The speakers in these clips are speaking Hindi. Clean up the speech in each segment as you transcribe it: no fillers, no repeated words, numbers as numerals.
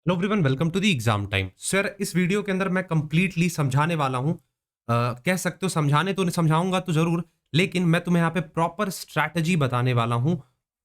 Hello everyone, welcome to the exam time. Sir, इस वीडियो के अंदर मैं कंप्लीटली समझाने वाला हूँ। कह सकते हो समझाने तो नहीं, समझाऊंगा तो जरूर, लेकिन मैं तुम्हें यहाँ पे प्रॉपर स्ट्रैटेजी बताने वाला हूँ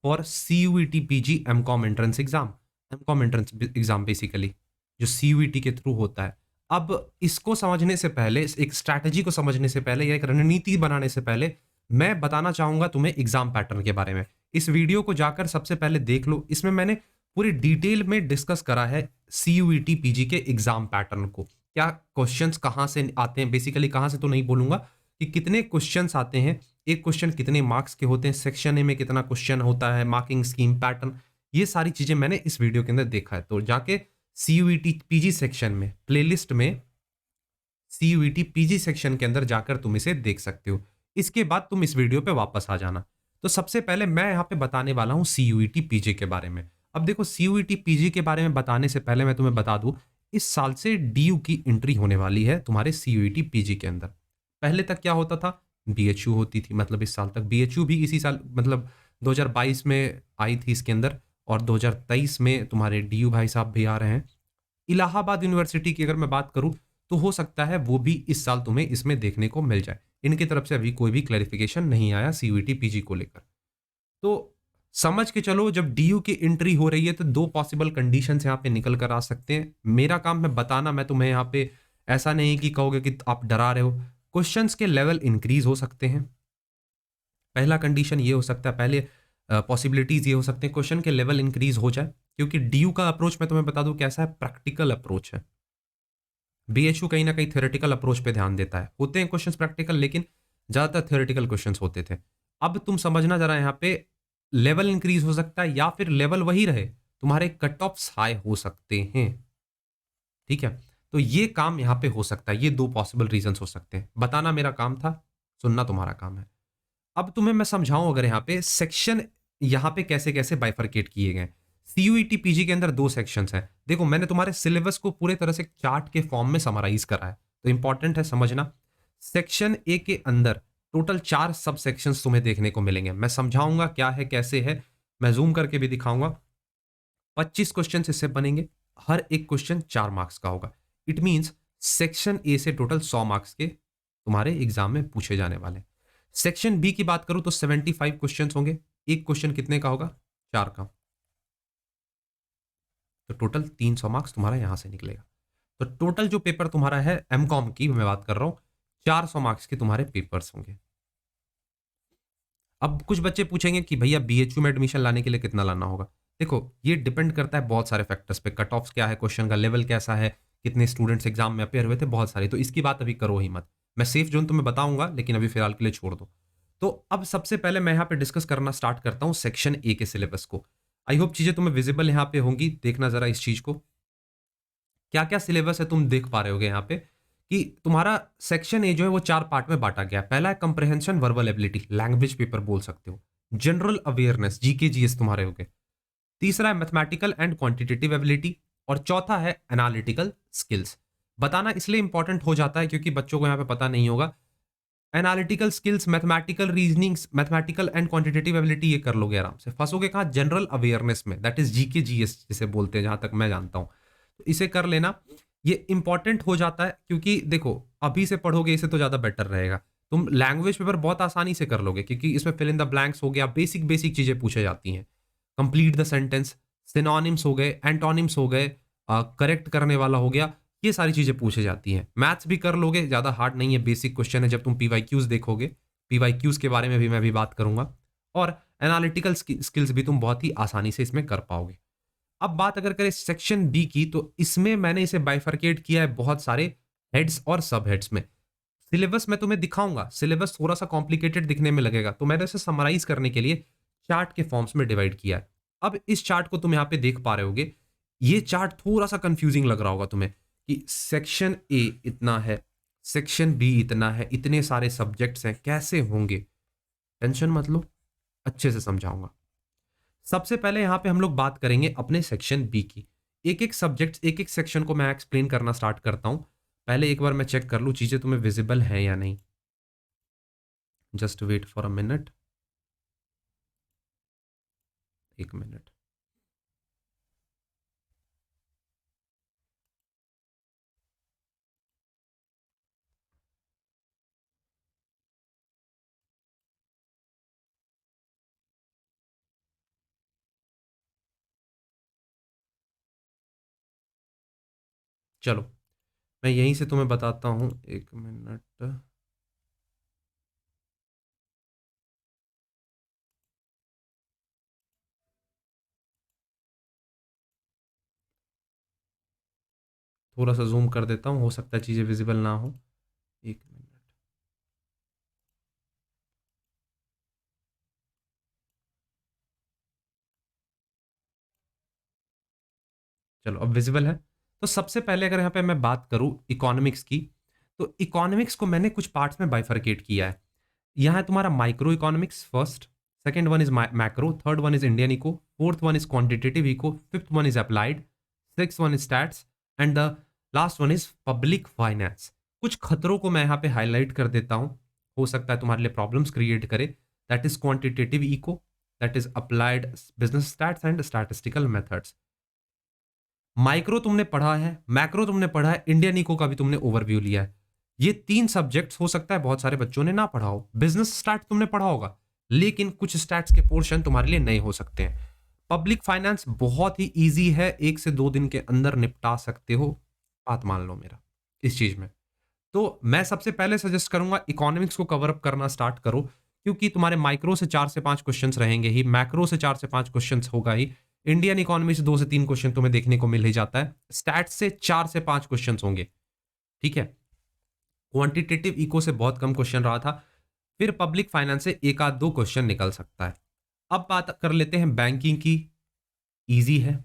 for CUET PG MCom entrance exam. MCom entrance exam basically जो CUET के थ्रू होता है। अब इसको समझने से पहले, एक स्ट्रैटेजी को समझने से पहले या एक रणनीति बनाने से पहले, मैं बताना चाहूंगा तुम्हें एग्जाम पैटर्न के बारे में। इस वीडियो को जाकर सबसे पहले देख लो, इसमें मैंने पूरी डिटेल में डिस्कस करा है CUET PG के एग्जाम पैटर्न को। क्या क्वेश्चंस कहाँ से आते हैं, बेसिकली कहाँ से तो नहीं बोलूंगा कि कितने क्वेश्चंस आते हैं, एक क्वेश्चन कितने मार्क्स के होते हैं, सेक्शन ए में कितना क्वेश्चन होता है, मार्किंग स्कीम पैटर्न, ये सारी चीजें मैंने इस वीडियो के अंदर देखा है। तो जाके CUET PG सेक्शन में, प्लेलिस्ट में CUET PG सेक्शन के अंदर जाकर तुम इसे देख सकते हो। इसके बाद तुम इस वीडियो पे वापस आ जाना। तो सबसे पहले मैं यहाँ पे बताने वाला हूँ CUET PG के बारे में। अब देखो, CUET PG के बारे में बताने से पहले मैं तुम्हें बता दूं, इस साल से DU की एंट्री होने वाली है तुम्हारे CUET PG के अंदर। पहले तक क्या होता था, BHU होती थी, मतलब इस साल तक BHU भी इसी साल, मतलब 2022 में आई थी इसके अंदर, और 2023 में तुम्हारे DU भाई साहब भी आ रहे हैं। इलाहाबाद यूनिवर्सिटी की अगर मैं बात करूं, तो हो सकता है वो भी इस साल तुम्हें इसमें देखने को मिल जाए। इनकी तरफ से अभी कोई भी क्लैरिफिकेशन नहीं आया CUET PG को लेकर। तो समझ के चलो, जब DU की एंट्री हो रही है तो दो पॉसिबल कंडीशंस यहाँ पे निकल कर आ सकते हैं। मेरा काम है बताना, मैं तुम्हें यहाँ पे ऐसा नहीं कि कहोगे कि आप डरा रहे हो। क्वेश्चंस के लेवल इंक्रीज हो सकते हैं। पहला कंडीशन ये हो सकता है, पहले पॉसिबिलिटीज ये हो सकते हैं क्वेश्चन के लेवल इंक्रीज हो जाए, क्योंकि DU का अप्रोच मैं तुम्हें बता दूं कैसा है, प्रैक्टिकल अप्रोच है। BHU कहीं ना कहीं थ्योरेटिकल अप्रोच पे ध्यान देता है। होते हैं क्वेश्चंस प्रैक्टिकल, लेकिन ज्यादातर थ्योरेटिकल क्वेश्चंस होते थे। अब तुम समझना जरा, यहाँ पे लेवल इंक्रीज हो सकता है या फिर लेवल वही रहे, तुम्हारे कट ऑफ्स हाई हो सकते हैं। ठीक है, तो ये काम यहाँ पे हो सकता है। ये दो पॉसिबल रीजंस हो सकते हैं। बताना मेरा काम था, सुनना तुम्हारा काम है। अब तुम्हें मैं समझाऊं, अगर यहाँ पे सेक्शन यहाँ पे कैसे कैसे बाइफरकेट किए गए। CUET PG के अंदर दो सेक्शंस हैं। देखो, मैंने तुम्हारे सिलेबस को पूरे तरह से चार्ट के फॉर्म में समराइज करा है, तो इंपॉर्टेंट है समझना। सेक्शन ए के अंदर टोटल 4 सब सेक्शंस तुम्हें देखने को मिलेंगे। मैं समझाऊंगा क्या है कैसे है, मैं जूम करके भी दिखाऊंगा। 25 क्वेश्चन इससे बनेंगे, हर एक क्वेश्चन 4 मार्क्स का होगा। इट मींस सेक्शन ए से टोटल 100 मार्क्स के तुम्हारे एग्जाम में पूछे जाने वाले हैं। सेक्शन बी की बात करूं तो 75 क्वेश्चन होंगे। एक क्वेश्चन कितने का होगा, 4 का। तो टोटल 300 मार्क्स तुम्हारा यहां से निकलेगा। तो टोटल जो पेपर तुम्हारा है, एमकॉम की मैं बात कर रहा हूं, 400 मार्क्स के तुम्हारे पेपर्स होंगे। अब कुछ बच्चे पूछेंगे कि भैया BHU में एडमिशन लाने के लिए कितना लाना होगा। देखो, ये डिपेंड करता है बहुत सारे फैक्टर्स पे। कट ऑफ्स क्या है, क्वेश्चन का लेवल कैसा है, कितने स्टूडेंट्स एग्जाम में अपेयर हुए थे, बहुत सारी। तो इसकी बात अभी करो ही मत। मैं सेफ जोन तुम्हें बताऊंगा, लेकिन अभी फिलहाल के लिए छोड़ दो। तो अब सबसे पहले मैं यहाँ पे डिस्कस करना स्टार्ट करता हूँ सेक्शन ए के सिलेबस को। आई होप चीजें तुम्हें विजिबल यहाँ पे होंगी। देखना जरा इस चीज को, क्या क्या सिलेबस है तुम देख पा रहे होगे यहाँ पे, कि तुम्हारा सेक्शन ए जो है वो 4 पार्ट में बांटा गया है। पहला है comprehension verbal ability, language paper बोल सकते हो। जनरल अवेयरनेस, जीके जीएस तुम्हारे हो गए। तीसरा है मैथमेटिकल एंड क्वांटिटेटिव एबिलिटी, और चौथा है एनालिटिकल स्किल्स। बताना इसलिए इंपॉर्टेंट हो जाता है क्योंकि बच्चों को यहाँ पे पता नहीं होगा। Analytical skills, mathematical reasonings, mathematical and quantitative ability, ये कर लोगे आराम से। फंसोगे कहाँ, जनरल अवेयरनेस में, दैट इज जीके जीएस जिसे बोलते हैं, जहां तक मैं जानता हूं। तो इसे कर लेना, ये इंपॉर्टेंट हो जाता है क्योंकि देखो, अभी से पढ़ोगे इसे तो ज्यादा बेटर रहेगा। तुम लैंग्वेज पेपर बहुत आसानी से कर लोगे, क्योंकि इसमें फिल इन द ब्लैंक्स हो गया, बेसिक बेसिक चीजें पूछे जाती हैं। कंप्लीट द सेंटेंस, सिनोनिम्स हो गए, एंटोनिम्स हो गए, करेक्ट करने वाला हो गया, ये सारी चीजें पूछे जाती हैं। मैथ्स भी कर लोगे, ज्यादा हार्ड नहीं है, बेसिक क्वेश्चन है। जब तुम PYQs देखोगे, PYQs के बारे में भी मैं भी बात करूंगा। और एनालिटिकल स्किल्स भी तुम बहुत ही आसानी से इसमें कर पाओगे। अब बात अगर करें सेक्शन बी की, तो इसमें मैंने इसे बाइफरकेट किया है बहुत सारे हेड्स और सब हेड्स में। सिलेबस मैं तुम्हें दिखाऊंगा, सिलेबस थोड़ा सा कॉम्प्लिकेटेड दिखने में लगेगा, तो मैंने इसे समराइज करने के लिए चार्ट के फॉर्म्स में डिवाइड किया है। अब इस चार्ट को तुम यहाँ पे देख पा रहे होगे। ये चार्ट थोड़ा सा कंफ्यूजिंग लग रहा होगा तुम्हें, कि सेक्शन ए इतना है, सेक्शन बी इतना है, इतने सारे सब्जेक्ट्स हैं, कैसे होंगे। टेंशन मत लो, अच्छे से समझाऊंगा। सबसे पहले यहां पे हम लोग बात करेंगे अपने सेक्शन बी की। एक एक सब्जेक्ट, एक एक सेक्शन को मैं एक्सप्लेन करना स्टार्ट करता हूं। पहले एक बार मैं चेक कर लूं चीजें तुम्हें विजिबल हैं या नहीं। Just wait for a minute, एक मिनट। चलो, मैं यहीं से तुम्हें बताता हूँ, 1 मिनट। थोड़ा-सा ज़ूम कर देता हूँ, हो सकता है चीज़ें विज़िबल ना हो। 1 मिनट। चलो, अब विज़िबल है। तो सबसे पहले अगर यहाँ पे मैं बात करूँ इकोनॉमिक्स की, तो इकोनॉमिक्स को मैंने कुछ पार्ट्स में बाइफरकेट किया है। यहाँ है तुम्हारा micro economics first, second one is macro, third one is Indian eco, fourth one is quantitative eco, fifth one is applied, sixth one is stats and the last one is public finance. कुछ खतरों को मैं यहाँ पे हाइलाइट कर देता हूँ, हो सकता है तुम्हारे लिए प्रॉब्लम्स क्रिएट करे। That is quantitative eco, that is applied business stats and statistical methods. Micro तुमने पढ़ा है, मैक्रो तुमने पढ़ा है, इंडियन इको का भी तुमने ओवरव्यू लिया है। ये 3 सब्जेक्ट्स हो सकता है बहुत सारे बच्चों ने ना पढ़ा हो। बिज़नेस स्टैट्स तुमने पढ़ा होगा, लेकिन कुछ स्टैट्स के पोर्शन तुम्हारे लिए नए हो सकते हैं। पब्लिक फाइनेंस बहुत ही ईज़ी है, 1 से 2 दिन के अंदर निपटा सकते हो, बात मान लो मेरा इस चीज़ में। तो मैं सबसे पहले सजेस्ट करूँगा इकोनॉमिक्स को कवर अप करना स्टार्ट करो, क्योंकि तुम्हारे माइक्रो से 4 से 5 क्वेश्चन्स रहेंगे ही, मैक्रो से 4 से 5 क्वेश्चन्स होगा ही, इंडियन इकोनॉमी से 2 से 3 क्वेश्चन तुम्हें देखने को मिल ही जाता है, स्टैट्स से 4 से 5 क्वेश्चन्स होंगे, ठीक है? क्वांटिटेटिव इको से बहुत कम क्वेश्चन रहा था, फिर पब्लिक फाइनेंस से 1 आध 2 क्वेश्चन निकल सकता है। अब बात कर लेते हैं बैंकिंग की, ईज़ी है,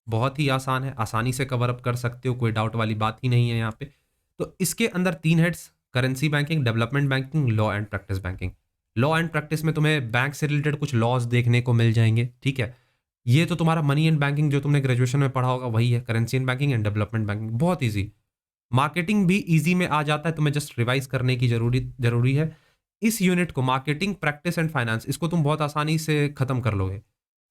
बहुत ही आसान है, आसानी से कवर अप कर सकते हो, कोई डाउट वाली बात ही नहीं है यहाँ पे। तो इसके अंदर 3 heads, currency banking, development banking, law and practice banking. Law and practice में तुम्हें बैंक से रिलेटेड कुछ लॉज़ देखने को मिल जाएँगे, ठीक है? ये तो तुम्हारा मनी एंड बैंकिंग जो तुमने ग्रेजुएशन में पढ़ा होगा वही है, currency and banking and development banking, बहुत ईज़ी। मार्केटिंग भी ईज़ी में आ जाता है, तुम्हें जस्ट रिवाइज़ करने की ज़रूरी है। इस यूनिट को मार्केटिंग, प्रैक्टिस एंड फाइनेंस इसको तुम बहुत आसानी से खत्म कर लोगे।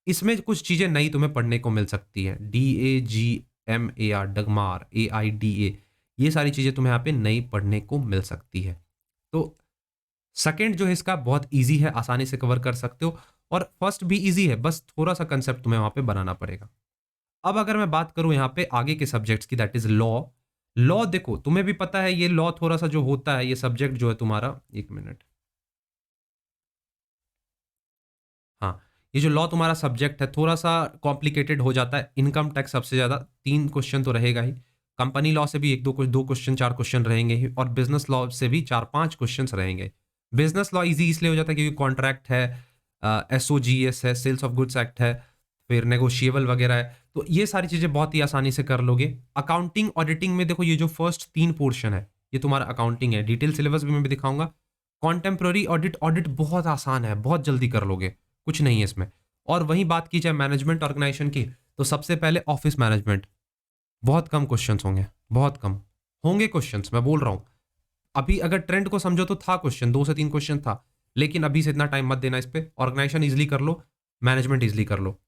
इसमें कुछ चीज़ें नई तुम्हें पढ़ने को मिल सकती हैं। DAGMAR, डगमार, AIDA, ये सारी चीज़ें तुम्हें यहाँ पे नई पढ़ने को मिल सकती है। तो सेकंड जो है इसका बहुत ईज़ी है, आसानी से कवर कर सकते हो, और फर्स्ट भी ईज़ी है, बस थोड़ा-सा कांसेप्ट तुम्हें वहाँ पे बनाना पड़ेगा। अब अगर मैं बात करूँ यहाँ पे आगे के सब्जेक्ट्स की, दैट इज़ लॉ। लॉ देखो, तुम्हें भी पता है ये लॉ थोड़ा-सा जो होता है, ये सब्जेक्ट जो है तुम्हारा, 1 मिनट। हाँ, ये जो लॉ तुम्हारा सब्जेक्ट है थोड़ा-सा कॉम्प्लिकेटेड हो जाता है। इनकम टैक्स सबसे ज़्यादा 3 क्वेश्चन तो रहेगा ही। कंपनी लॉ से भी 1-2 2 क्वेश्चन 4 क्वेश्चन रहेंगे ही, और बिज़नेस लॉ से भी 4-5 क्वेश्चन्स रहेंगे। बिज़नेस लॉ ईज़ी इसलिए हो जाता है क्योंकि कॉन्ट्रैक्ट है, SOGS है, सेल्स ऑफ गुड्स एक्ट है, फिर नेगोशिएबल वगैरह है। तो ये सारी चीज़ें बहुत ही आसानी से कर लोगे। अकाउंटिंग, ऑडिटिंग में देखो ये जो फर्स्ट 3 पोर्शन है, ये तुम्हारा अकाउंटिंग है। डिटेल सिलेबस भी मैं भी दिखाऊँगा। कॉन्टेम्पोरेरी ऑडिट, ऑडिट बहुत आसान है, बहुत जल्दी कर लोगे। कुछ नहीं है इसमें। और वहीं बात की जाए मैनेजमेंट ऑर्गेनाइजेशन की, तो सबसे पहले ऑफिस मैनेजमेंट, बहुत कम क्वेश्चंस होंगे, बहुत कम होंगे क्वेश्चंस, मैं बोल रहा हूँ। अभी अगर ट्रेंड को समझो तो था क्वेश्चन, 2 से 3 क्वेश्चन था, लेकिन अभी से इतना टाइम मत देना इस पे। ऑर्गेनाइजेशन ईज़िली कर लो, मैनेजमेंट ईज़िली कर लो।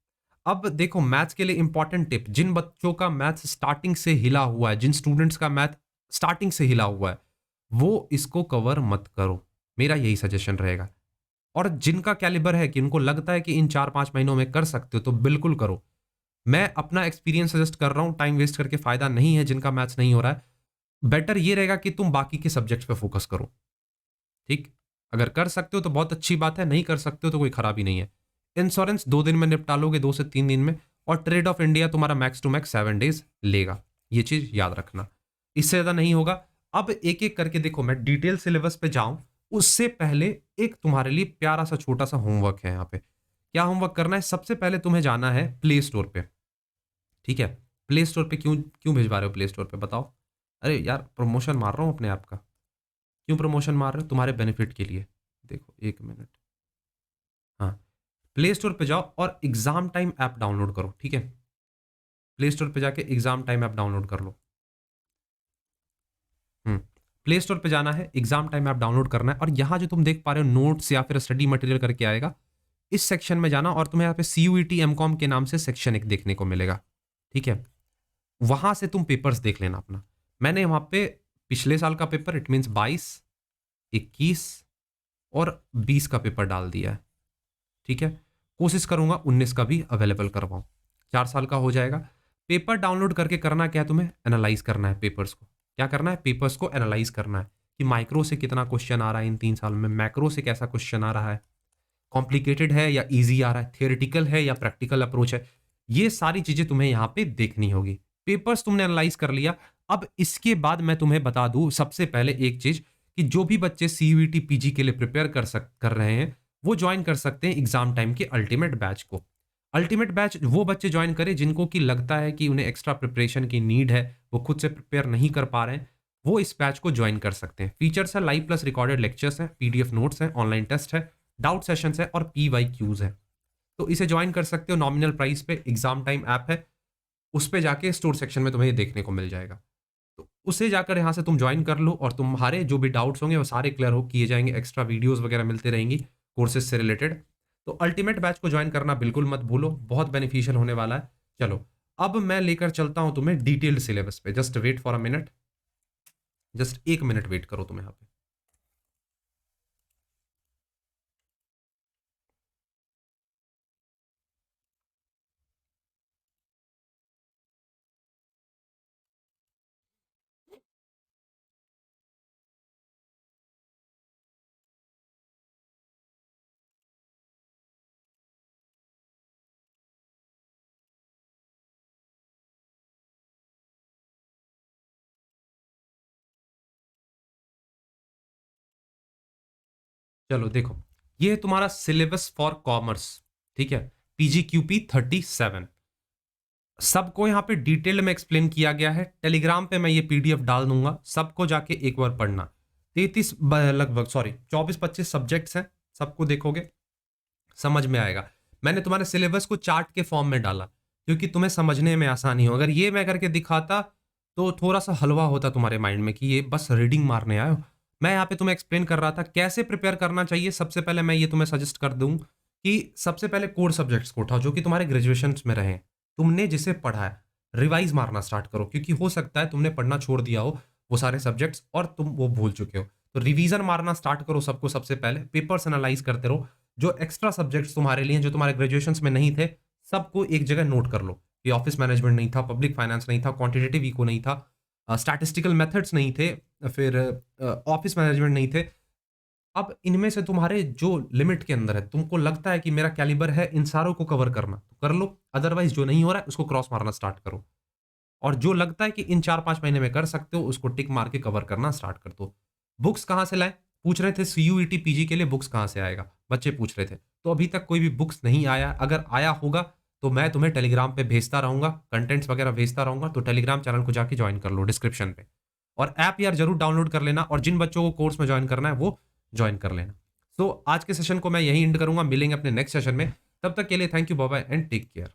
अब देखो मैथ्स के लिए इंपॉर्टेंट टिप, जिन बच्चों का मैथ्स स्टार्टिंग से हिला हुआ है, जिन स्टूडेंट्स का मैथ स्टार्टिंग से हिला हुआ है, वो इसको कवर मत करो। मेरा यही सजेशन रहेगा। और जिनका कैलिबर है कि उनको लगता है कि इन 4-5 महीनों में कर सकते हो, तो बिल्कुल करो। मैं अपना एक्सपीरियंस सजेस्ट कर रहा हूँ, टाइम वेस्ट करके फ़ायदा नहीं है जिनका मैथ्स नहीं हो रहा है। बेटर ये रहेगा कि तुम बाकी के सब्जेक्ट्स पे फ़ोकस करो, ठीक? अगर कर सकते हो तो बहुत अच्छी बात है, नहीं कर सकते हो तो कोई खराबी नहीं है। इंश्योरेंस 2 दिन में निपटा लोगे, 2 से 3 दिन में, और ट्रेड ऑफ इंडिया तुम्हारा मैक्स टू मैक्स 7 डेज़ लेगा। ये चीज़ याद रखना। इससे ज़्यादा नहीं होगा। अब एक-एक करके देखो, मैं डिटेल सिलेबस पे जाऊँ, उससे पहले एक तुम्हारे लिए प्यारा-सा छोटा-सा होमवर्क है यहाँ पे। क्या होमवर्क करना है? सबसे पहले तुम्हें जाना है प्ले स्टोर पे, ठीक है? प्ले स्टोर पे क्यों क्यों भिजवा रहे हो प्ले स्टोर पे बताओ? अरे यार, प्रमोशन मार रहा हूँ अपने आप का। क्यों प्रमोशन मार रहे हो? तुम्हारे बेनिफिट के लिए। देखो 1 मिनट। हाँ, प्ले स्टोर पे जाओ और एग्ज़ाम टाइम ऐप डाउनलोड करो, ठीक है? प्ले स्टोर पे जाके एग्ज़ाम टाइम ऐप डाउनलोड कर लो। हुँ। प्ले स्टोर पे जाना है, एग्ज़ाम टाइम ऐप डाउनलोड करना है, और यहाँ जो तुम देख पा रहे हो नोट्स या फिर स्टडी मटेरियल करके आएगा, इस सेक्शन में जाना, और तुम्हें यहाँ पे CUET एमकॉम के नाम से सेक्शन एक देखने को मिलेगा, ठीक है? वहाँ से तुम पेपर्स देख लेना अपना। मैंने वहाँ पे पिछले साल का पेपर, इट मीन्स 22, 21 और 20 का पेपर डाल दिया है, ठीक है? कोशिश करूँगा 19 का भी अवेलेबल करवाऊँ। 4 साल का हो जाएगा। पेपर डाउनलोड करके करना क्या है तुम्हें? एनालाइज करना है पेपर्स को। क्या करना है? पेपर्स को एनालाइज करना है कि माइक्रो से कितना क्वेश्चन आ रहा है इन 3 साल में, मैक्रो से कैसा क्वेश्चन आ रहा है, कॉम्प्लिकेटेड है या ईज़ी आ रहा है, थियोरेटिकल है या प्रैक्टिकल अप्रोच है। ये सारी चीज़ें तुम्हें यहाँ पे देखनी होगी। पेपर्स तुमने एनालाइज़ कर लिया, अब इसके बाद मैं तुम्हें बता दूँ सबसे पहले एक चीज़ कि जो भी बच्चे सीयूईटी पीजी के लिए प्रिपेयर कर रहे हैं, वो जॉइन कर सकते हैं एग्ज़ाम टाइम के अल्टीमेट बैच को। अल्टीमेट बैच वो बच्चे जॉइन करें जिनको कि लगता है कि उन्हें एक्स्ट्रा प्रिपरेशन की नीड है, वो खुद से प्रिपेयर नहीं कर पा रहे हैं, वो इस बैच को जॉइन कर सकते हैं। फीचर्स है लाइव प्लस रिकॉर्डेड लेक्चर्स हैं, पीडीएफ नोट्स हैं, ऑनलाइन टेस्ट है, डाउट सेशंस है और पीवाईक्यूज है। तो इसे जॉइन कर सकते हो नॉमिनल प्राइस पे। एग्जाम टाइम ऐप है, उस पे जाके स्टोर सेक्शन में तुम्हें ये देखने को मिल जाएगा। तो उसे जाकर यहाँ से तुम जॉइन कर लो और तुम्हारे जो भी डाउट्स होंगे वो सारे क्लियर हो किए जाएंगे। एक्स्ट्रा वीडियोस वगैरह मिलते रहेंगी कोर्सेज से रिलेटेड। तो अल्टीमेट बैच को ज्वाइन करना बिल्कुल मत भूलो, बहुत बेनिफिशियल होने वाला है। चलो अब मैं लेकर चलता हूं तुम्हें डिटेल्ड सिलेबस पे। Just wait for a minute, just 1 minute wait करो तुम यहाँ पे। चलो देखो, ये है तुम्हारा सिलेबस फॉर कॉमर्स, ठीक है, PGQP 37। सबको यहाँ पे डिटेल में एक्सप्लेन किया गया है। टेलीग्राम पे मैं ये पीडीएफ डाल दूंगा, सबको जाके एक बार पढ़ना। 33 लगभग 24-25 सब्जेक्ट्स हैं, सबको देखोगे समझ में आएगा। मैंने तुम्हारे सिलेबस को चार्ट के फॉर्म में डाला क्योंकि तुम्हें समझने में आसानी हो। अगर ये मैं करके दिखाता तो थोड़ा सा हलवा होता तुम्हारे माइंड में कि ये बस रीडिंग मारने आए हो। मैं यहाँ पे तुम्हें एक्सप्लेन कर रहा था कैसे प्रिपेयर करना चाहिए। सबसे पहले मैं ये तुम्हें सजेस्ट कर दूं कि सबसे पहले कोर सब्जेक्ट्स को उठाओ जो कि तुम्हारे ग्रेजुएशन में रहे, तुमने जिसे पढ़ा है रिवाइज मारना स्टार्ट करो, क्योंकि हो सकता है तुमने पढ़ना छोड़ दिया हो वो सारे सब्जेक्ट्स और तुम वो भूल चुके हो। तो रिवीजन मारना स्टार्ट करो सबको। सबसे पहले पेपर्स एनालाइज करते रहो। जो एक्स्ट्रा सब्जेक्ट्स तुम्हारे लिए जो तुम्हारे ग्रेजुएशन में नहीं थे, सबको एक जगह नोट कर लो कि ऑफिस मैनेजमेंट नहीं था, पब्लिक फाइनेंस नहीं था, क्वांटिटेटिव इको नहीं था, स्टैटिस्टिकल मेथड्स नहीं थे, फिर ऑफिस मैनेजमेंट नहीं थे। अब इनमें से तुम्हारे जो लिमिट के अंदर है, तुमको लगता है कि मेरा कैलिबर है इन सारों को कवर करना, तो कर लो। अदरवाइज जो नहीं हो रहा है उसको क्रॉस मारना स्टार्ट करो। और जो लगता है कि इन 4-5 महीने में कर सकते हो उसको टिक मार के कवर करना स्टार्ट कर दो। बुक्स कहाँ से लाए पूछ रहे थे, सीयूईटी पीजी के लिए बुक्स कहाँ से आएगा बच्चे पूछ रहे थे। तो अभी तक कोई भी बुक्स नहीं आया। अगर आया होगा तो मैं तुम्हें टेलीग्राम पे भेजता रहूंगा, कंटेंट्स वगैरह भेजता रहूंगा। तो टेलीग्राम चैनल को जाके ज्वाइन कर लो डिस्क्रिप्शन पे। और ऐप यार जरूर डाउनलोड कर लेना, और जिन बच्चों को कोर्स में ज्वाइन करना है वो ज्वाइन कर लेना। तो आज के सेशन को मैं यहीं एंड करूंगा, मिलेंगे अपने नेक्स्ट सेशन में। तब तक के लिए thank you, bye bye and take care.